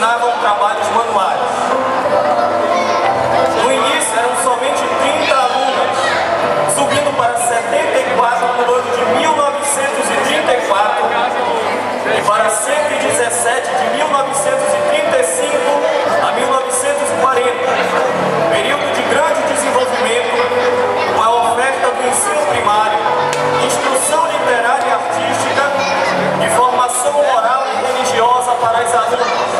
ensinavam trabalhos manuais. No início eram somente 30 alunos, subindo para 74 no ano de 1934 e para 117 de 1935 a 1940, período de grande desenvolvimento, com a oferta do ensino primário, instrução literária e artística e formação moral e religiosa para as alunas.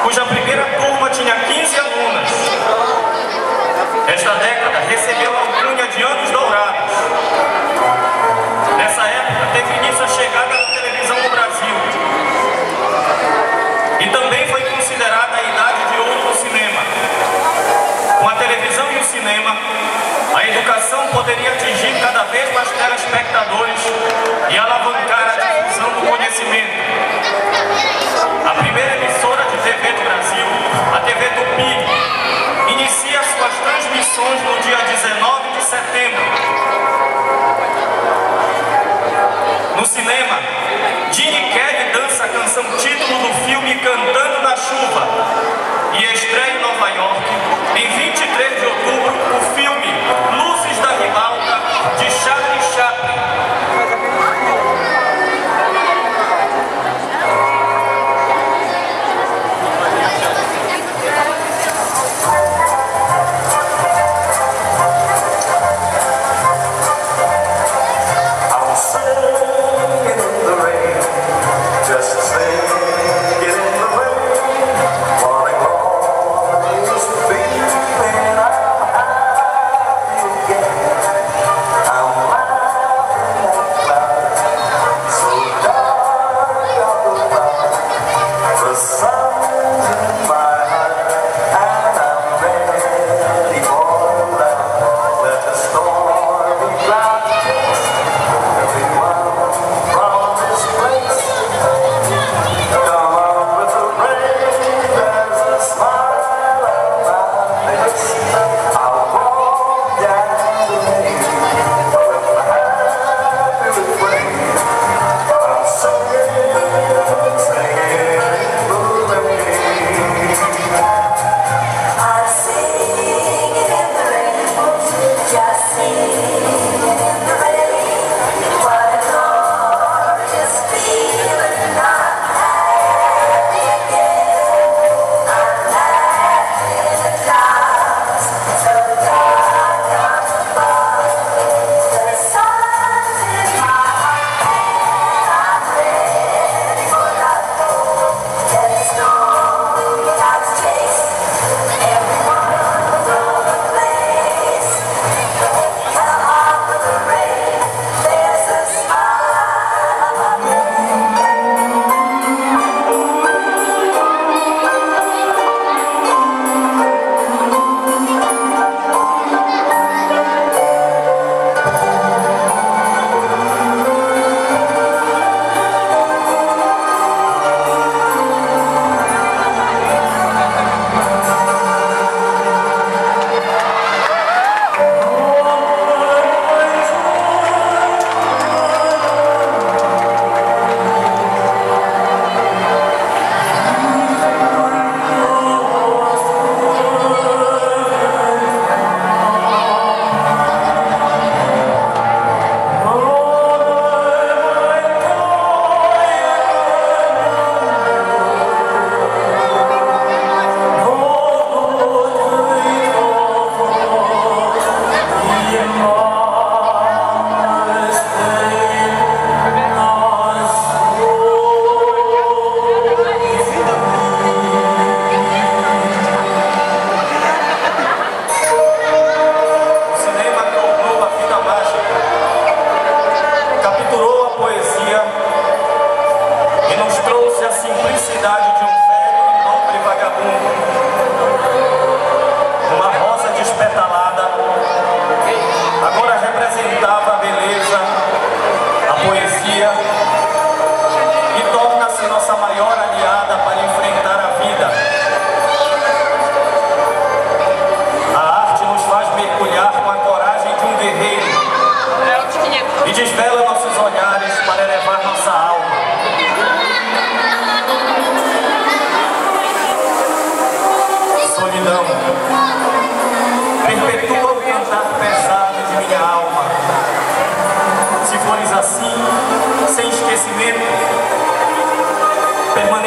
cuja primeira turma tinha 15 alunas. Esta década recebeu a alcunha de Anos Dourados. Nessa época teve início a chegada da televisão no Brasil. E também foi considerada a idade de ouro do cinema. Com a televisão e o cinema, a educação poderia atingir cada vez mais telespectadores e alavancar a difusão do conhecimento. A primeira emissora de TV do Brasil, a TV Tupi, inicia suas transmissões no dia 19 de setembro. No cinema, Gene Kelly dança a canção título do filme Cantando na Chuva e estreia em Nova York, em 23 de outubro, o filme Luzes da Ribalta, de Charlie Chaplin.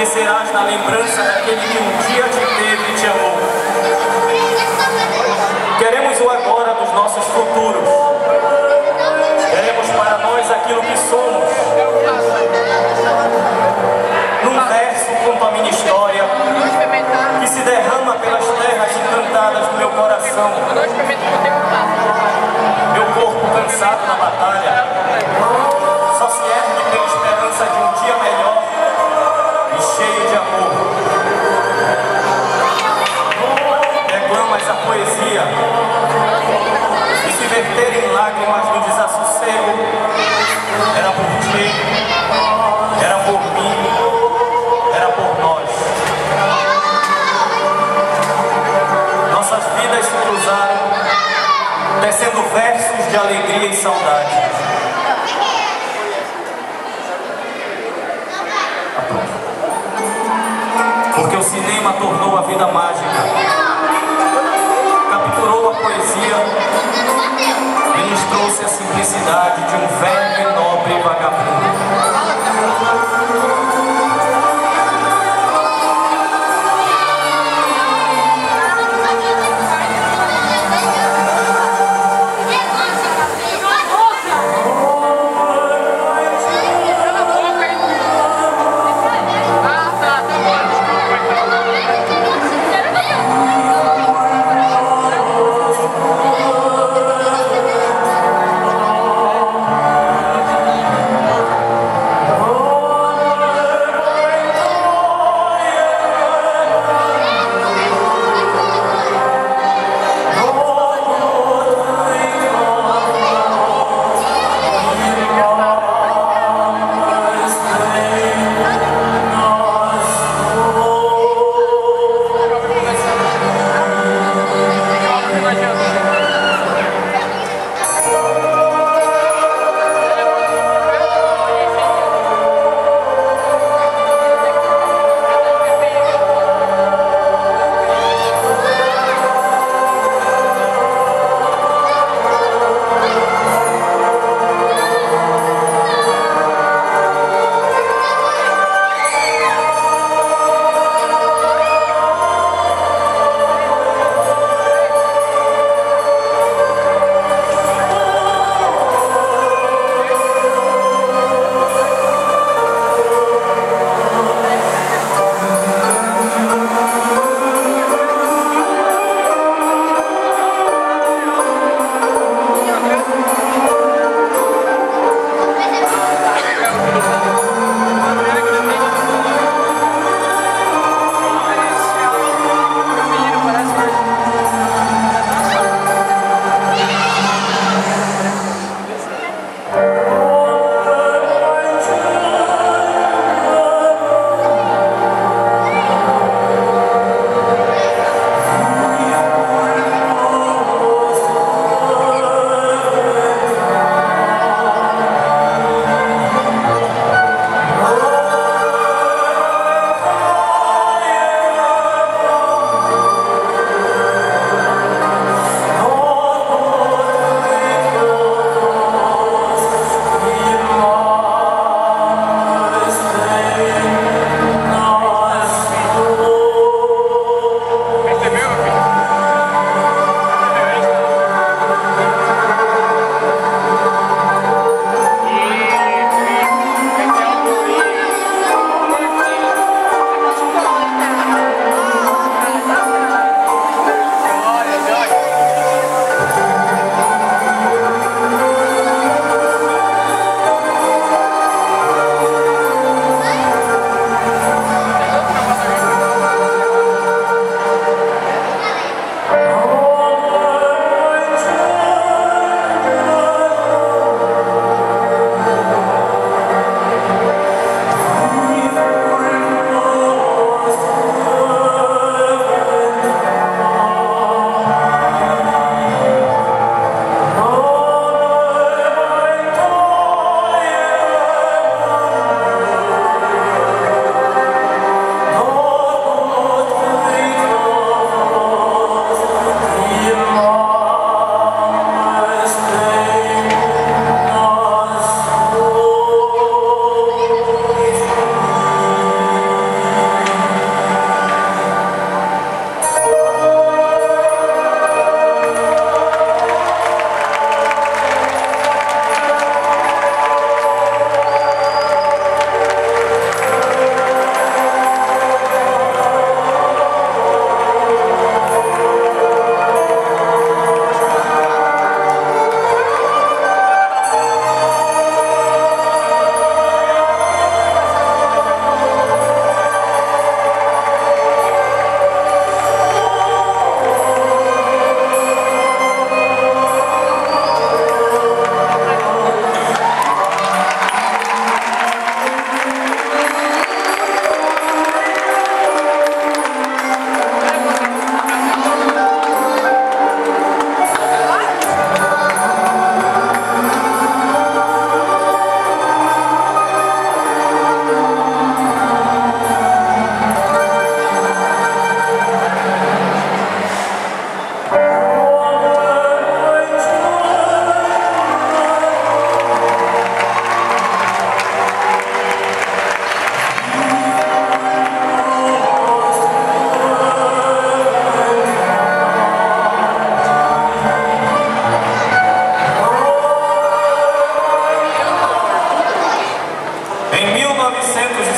permanecerás na lembrança daquele que um dia te teve e te amou. Queremos o agora dos nossos futuros. Queremos para nós aquilo que somos. Num verso, conta a minha história. saudade. Porque o cinema tornou a vida mágica, capturou a poesia e nos trouxe a simplicidade de um velho e nobre vagabundo.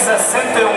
1961.